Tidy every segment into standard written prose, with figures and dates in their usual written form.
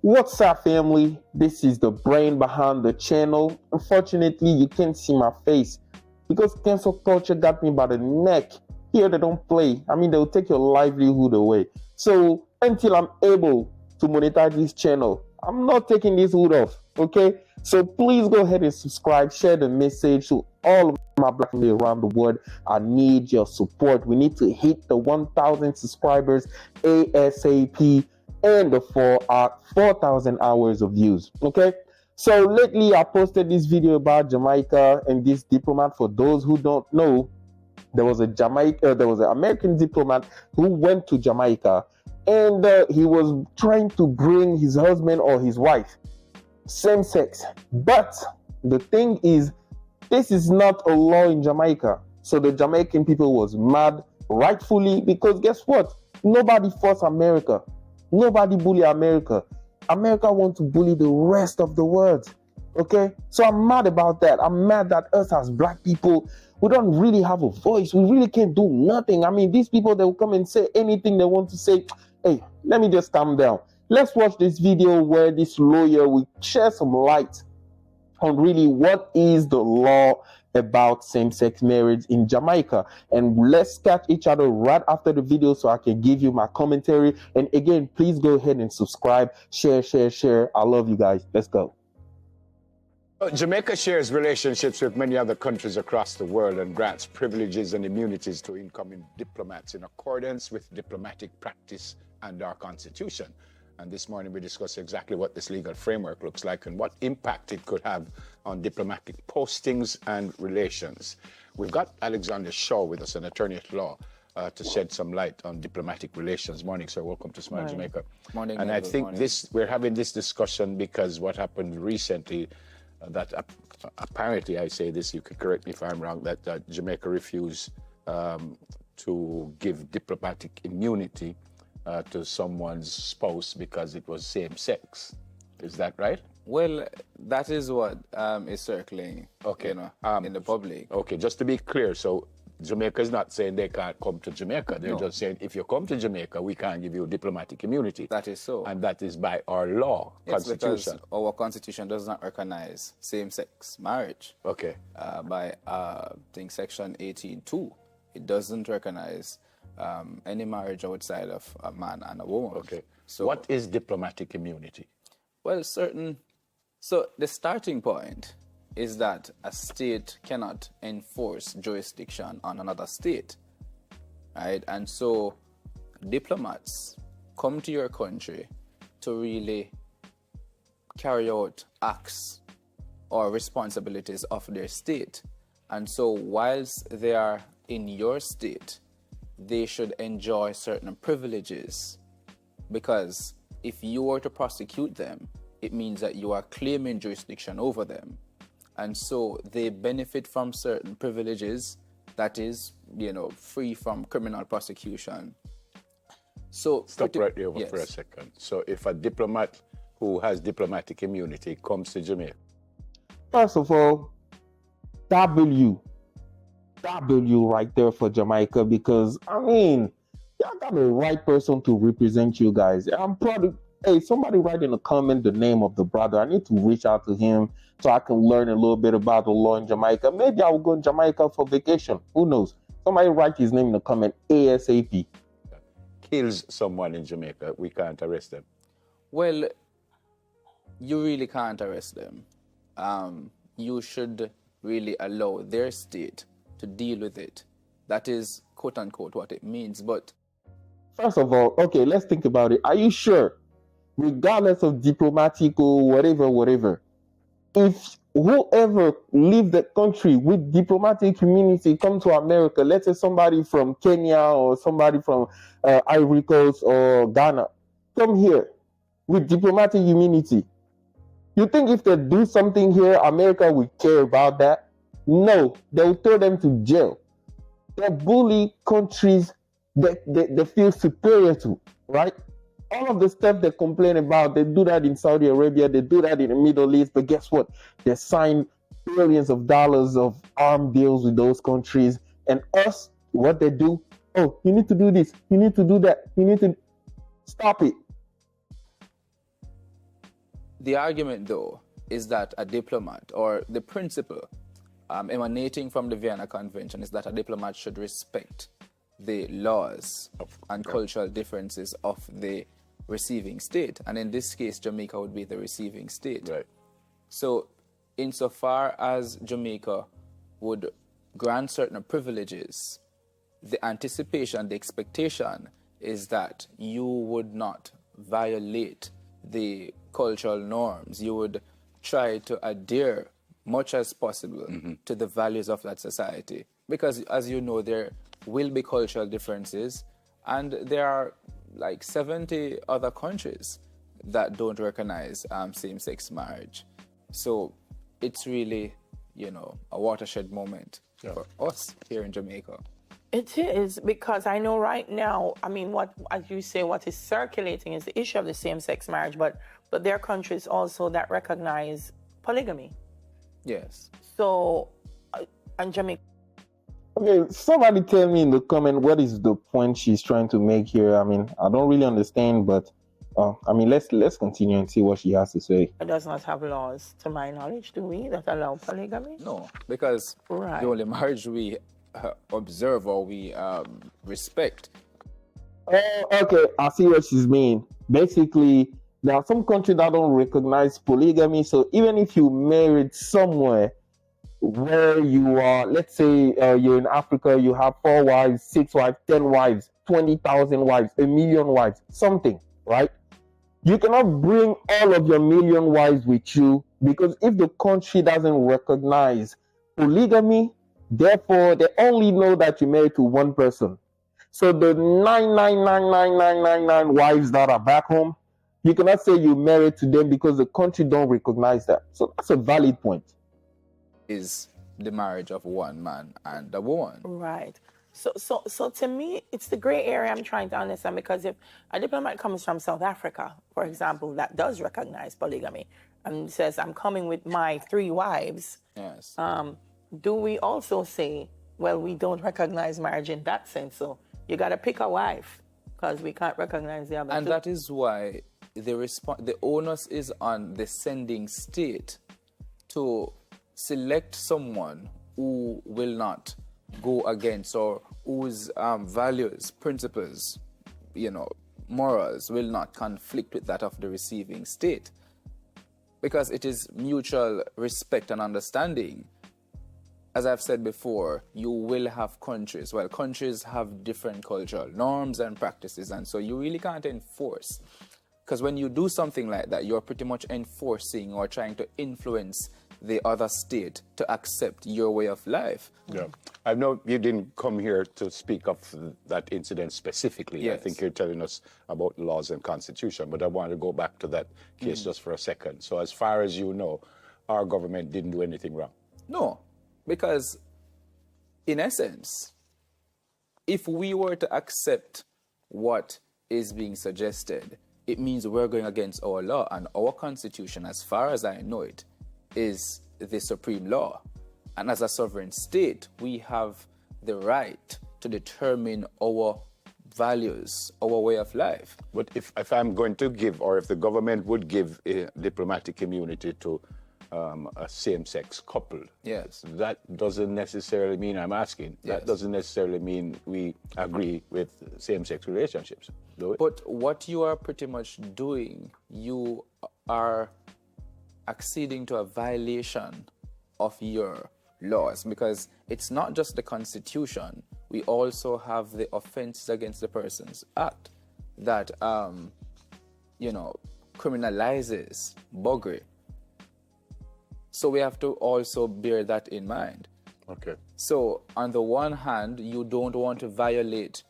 What's up, family? This is the brain behind the channel. Unfortunately, you can't see my face because cancel culture got me by the neck. Here they don't play. I mean, they'll take your livelihood away. So until I'm able to monetize this channel, I'm not taking this hood off, okay? So please go ahead and subscribe, share the message to all of my black family around the world. I need your support. We need to hit the 1,000 subscribers ASAP and the 4,000 hours of views, okay? So lately I posted this video about Jamaica and this diplomat. For those who don't know, there was an American diplomat who went to Jamaica, and he was trying to bring his husband or his wife, same sex. But the thing is, this is not a law in Jamaica. So the Jamaican people was mad, rightfully, because guess what? Nobody forced America. Nobody bully America. America wants to bully the rest of the world. Okay? So I'm mad about that. I'm mad that us as black people, we don't really have a voice. We really can't do nothing. I mean, these people, they will come and say anything they want to say. Hey, let me just calm down. Let's watch this video where this lawyer will share some light on really what is the law about same-sex marriage in Jamaica. And let's catch each other right after the video so I can give you my commentary. And again, please go ahead and subscribe, share. I love you guys. Let's go. Jamaica shares relationships with many other countries across the world and grants privileges and immunities to incoming diplomats in accordance with diplomatic practice and our constitution. And this morning we discuss exactly what this legal framework looks like and what impact it could have on diplomatic postings and relations. We've got Alexander Shaw with us, an attorney at law, to shed some light on diplomatic relations. Morning, sir. Welcome to Smile Jamaica. Morning. And I think we're having this discussion because what happened recently, that apparently, I say this, you can correct me if I'm wrong, that Jamaica refused to give diplomatic immunity to someone's spouse because it was same sex. Is that right? Well, that is what is circling, okay. In the public. Okay, just to be clear, so Jamaica is not saying they can't come to Jamaica. They're just saying if you come to Jamaica, we can't give you diplomatic immunity. That is so. And that is by our law, constitution. Because our constitution does not recognize same-sex marriage. Okay. By, I think, Section 18.2, it doesn't recognize any marriage outside of a man and a woman. Okay. So what is diplomatic immunity? Well, so the starting point is that a state cannot enforce jurisdiction on another state, right? And so diplomats come to your country to really carry out acts or responsibilities of their state. And so whilst they are in your state, they should enjoy certain privileges, because if you were to prosecute them, it means that you are claiming jurisdiction over them. And so they benefit from certain privileges that is, free from criminal prosecution. So stop right there for a second. So if a diplomat who has diplomatic immunity comes to Jamaica, First of all, W right there for Jamaica, because I mean, y'all got the right person to represent you guys. I'm proud of, hey, somebody write in the comment the name of the brother. I need to reach out to him so I can learn a little bit about the law in Jamaica. Maybe I will go to Jamaica for vacation. Who knows? Somebody write his name in the comment ASAP. Kills someone in Jamaica, we can't arrest them. Well, you really can't arrest them. You should really allow their state to deal with it. That is, quote unquote, what it means. But first of all, okay, let's think about it. Are you sure, regardless of diplomatic or whatever, if whoever leave the country with diplomatic immunity come to America, let's say somebody from Kenya or somebody from Ivory Coast or Ghana, come here with diplomatic immunity, you think if they do something here, America would care about that? No, they'll throw them to jail. They bully countries that they feel superior to, right? All of the stuff they complain about, they do that in Saudi Arabia, they do that in the Middle East, but guess what? They sign billions of dollars of arm deals with those countries. And us, what they do, oh, you need to do this, you need to do that, you need to stop it. The argument, though, is that a diplomat, or the principle emanating from the Vienna Convention, is that a diplomat should respect the laws and cultural differences of the receiving state. And in this case, Jamaica would be the receiving state. Right. So insofar as Jamaica would grant certain privileges, the anticipation, the expectation is that you would not violate the cultural norms. You would try to adhere much as possible to the values of that society. Because as you know, there will be cultural differences, and there are like 70 other countries that don't recognize same-sex marriage. So it's really, a watershed moment for us here in Jamaica. It is, because I know right now, I mean, what, as you say, what is circulating is the issue of the same-sex marriage, but there are countries also that recognize polygamy. Yes. So, and Jamaica. Okay, somebody tell me in the comment what is the point she's trying to make here. I mean, I don't really understand, but let's continue and see what she has to say. It does not have laws, to my knowledge, do we, that allow polygamy? No, because the only marriage we observe or we respect. Okay, I see what she's mean. Basically, there are some countries that don't recognize polygamy. So even if you married somewhere where you are, let's say you're in Africa, you have 4 wives, 6 wives, 10 wives, 20,000 wives, 1,000,000 wives, something, right? You cannot bring all of your 1,000,000 wives with you, because if the country doesn't recognize polygamy, therefore they only know that you're married to one person. So the 9999999 wives that are back home, you cannot say you're married to them because the country don't recognize that. So that's a valid point. Is the marriage of one man and a woman. Right. So to me, it's the gray area I'm trying to understand, because if a diplomat comes from South Africa, for example, that does recognize polygamy and says, I'm coming with my 3 wives, yes. Do we also say, well, we don't recognize marriage in that sense, so you got to pick a wife because we can't recognize the other And two? that is why the onus is on the sending state to select someone who will not go against, or whose values, principles, morals will not conflict with that of the receiving state. Because it is mutual respect and understanding. As I've said before, you will have countries. Well, countries have different cultural norms and practices, and so you really can't enforce. Because when you do something like that, you're pretty much enforcing or trying to influence the other state to accept your way of life. Yeah. I know you didn't come here to speak of that incident specifically. Yes. I think you're telling us about laws and constitution, but I want to go back to that case just for a second. So as far as you know, our government didn't do anything wrong? No, because in essence, if we were to accept what is being suggested, it means we're going against our law, and our constitution, as far as I know it, is the supreme law. And as a sovereign state, we have the right to determine our values, our way of life. But if I'm going to give, or if the government would give a diplomatic immunity to a same-sex couple, yes, that doesn't necessarily mean, I'm asking, that doesn't necessarily mean we agree with same-sex relationships, do it? But what you are pretty much doing, you are acceding to a violation of your laws, because it's not just the Constitution. We also have the Offences Against the Persons Act that, criminalizes buggery. So we have to also bear that in mind. Okay. So on the one hand, you don't want to violate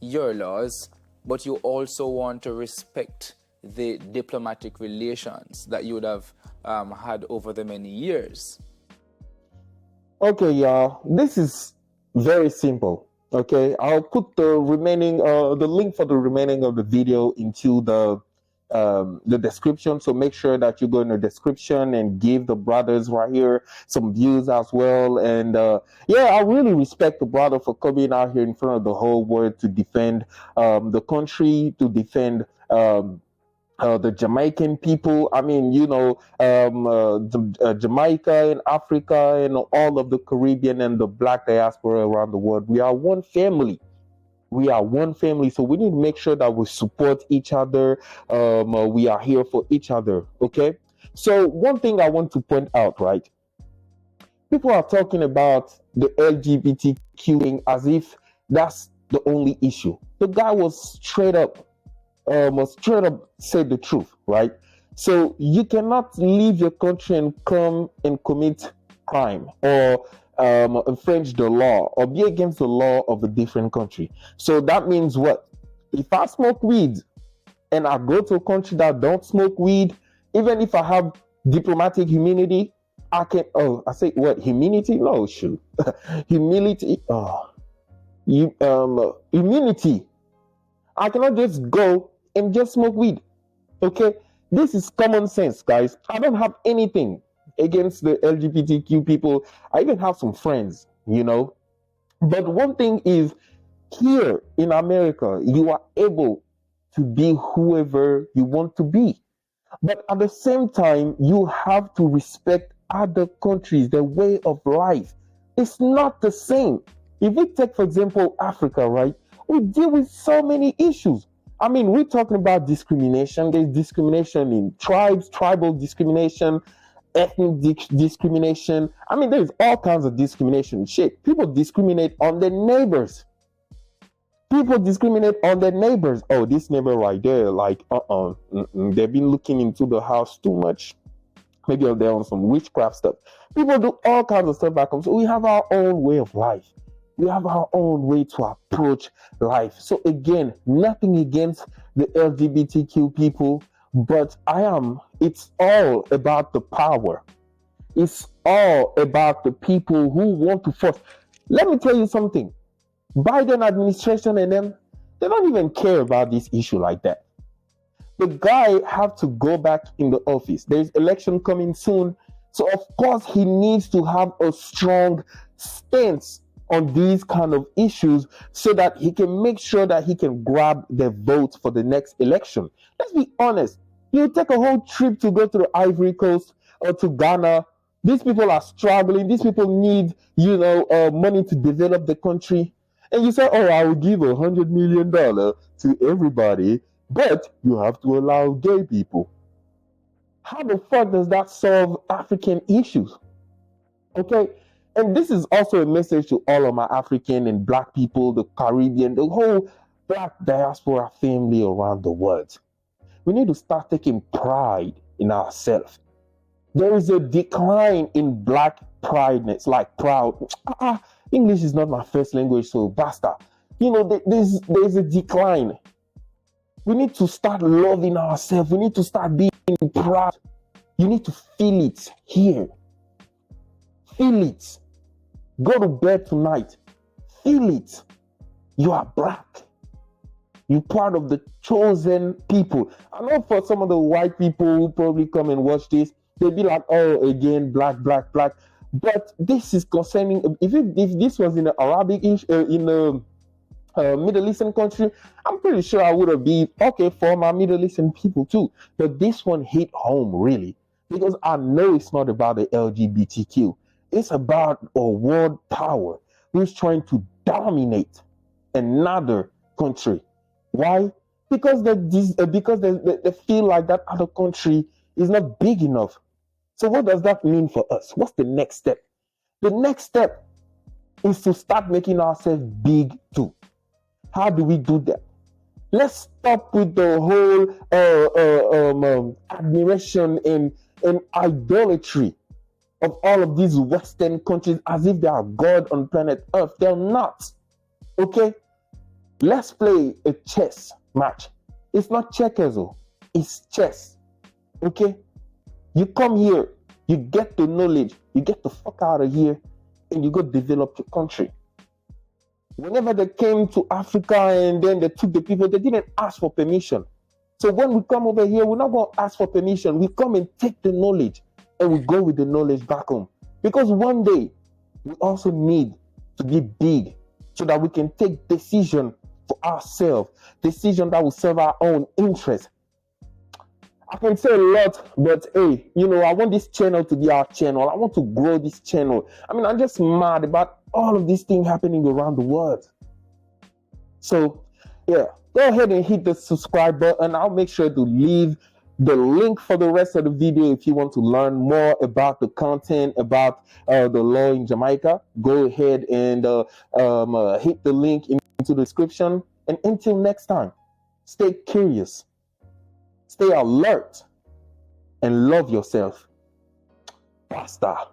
your laws, but you also want to respect the diplomatic relations that you would have had over the many years. Okay, y'all, this is very simple. Okay, I'll put the remaining, the link for the remaining of the video into the description. So make sure that you go in the description and give the brothers right here some views as well. And I really respect the brother for coming out here in front of the whole world to defend the country, to defend the Jamaican people. I mean, Jamaica and Africa and all of the Caribbean and the Black diaspora around the world. We are one family. We are one family, so we need to make sure that we support each other. We are here for each other. Okay. So one thing I want to point out, right? People are talking about the LGBTQ thing as if that's the only issue. The guy was straight up said the truth, right? So you cannot leave your country and come and commit crime or infringe the law or be against the law of a different country. So that means what? If I smoke weed and I go to a country that don't smoke weed, even if I have diplomatic immunity, I can. Oh, I say what? Immunity? No, shoot. Humility. Oh, immunity. I cannot just go and just smoke weed. Okay, this is common sense, guys. I don't have anything against the LGBTQ people. I even have some friends, But one thing is, here in America, you are able to be whoever you want to be. But at the same time, you have to respect other countries, their way of life. It's not the same. If we take, for example, Africa, right? We deal with so many issues. I mean, we're talking about discrimination. There's discrimination in tribes, tribal discrimination, ethnic discrimination. I mean, there's all kinds of discrimination. Shit, people discriminate on their neighbors. People discriminate on their neighbors. Oh, this neighbor right there, like, they've been looking into the house too much. Maybe they're on some witchcraft stuff. People do all kinds of stuff back home. So we have our own way of life. We have our own way to approach life. So again, nothing against the LGBTQ people, but it's all about the power. It's all about the people who want to force. Let me tell you something. Biden administration and them, they don't even care about this issue like that. The guy have to go back in the office. There's election coming soon. So of course he needs to have a strong stance on these kind of issues so that he can make sure that he can grab their votes for the next election. Let's be honest. You take a whole trip to go to the Ivory Coast or to Ghana. These people are struggling. These people need, money to develop the country. And you say, oh, I will give $100 million to everybody, but you have to allow gay people. How the fuck does that solve African issues? Okay? And this is also a message to all of my African and Black people, the Caribbean, the whole Black diaspora family around the world. We need to start taking pride in ourselves. There is a decline in Black prideness, like proud. English is not my first language, so basta. There's a decline. We need to start loving ourselves. We need to start being proud. You need to feel it here. Feel it. Go to bed tonight. Feel it. You are Black. You're part of the chosen people. I know for some of the white people who probably come and watch this, they'll be like, oh, again, Black. But this is concerning, if this was in the Arabic, in a Middle Eastern country, I'm pretty sure I would have been okay for my Middle Eastern people too. But this one hit home really, because I know it's not about the LGBTQ. It's about a world power who's trying to dominate another country. Why? Because they feel like that other country is not big enough. So what does that mean for us? What's the next step? The next step is to start making ourselves big too. How do we do that? Let's stop with the whole admiration and idolatry of all of these Western countries as if they are God on planet Earth. They're not. Okay? Let's play a chess match. It's not checkers, it's chess. Okay? You come here, you get the knowledge, you get the fuck out of here, and you go develop your country. Whenever they came to Africa and then they took the people, they didn't ask for permission. So when we come over here, we're not going to ask for permission. We come and take the knowledge and we go with the knowledge back home. Because one day, we also need to be big so that we can take decision for ourselves, decision that will serve our own interests. I can say a lot, but hey, I want this channel to be our channel. I want to grow this channel. I mean, I'm just mad about all of these things happening around the world. So, yeah, go ahead and hit the subscribe button. I'll make sure to leave the link for the rest of the video if you want to learn more about the content, about the law in Jamaica. Go ahead and hit the link into the description. And until next time, stay curious, stay alert, and love yourself. Basta.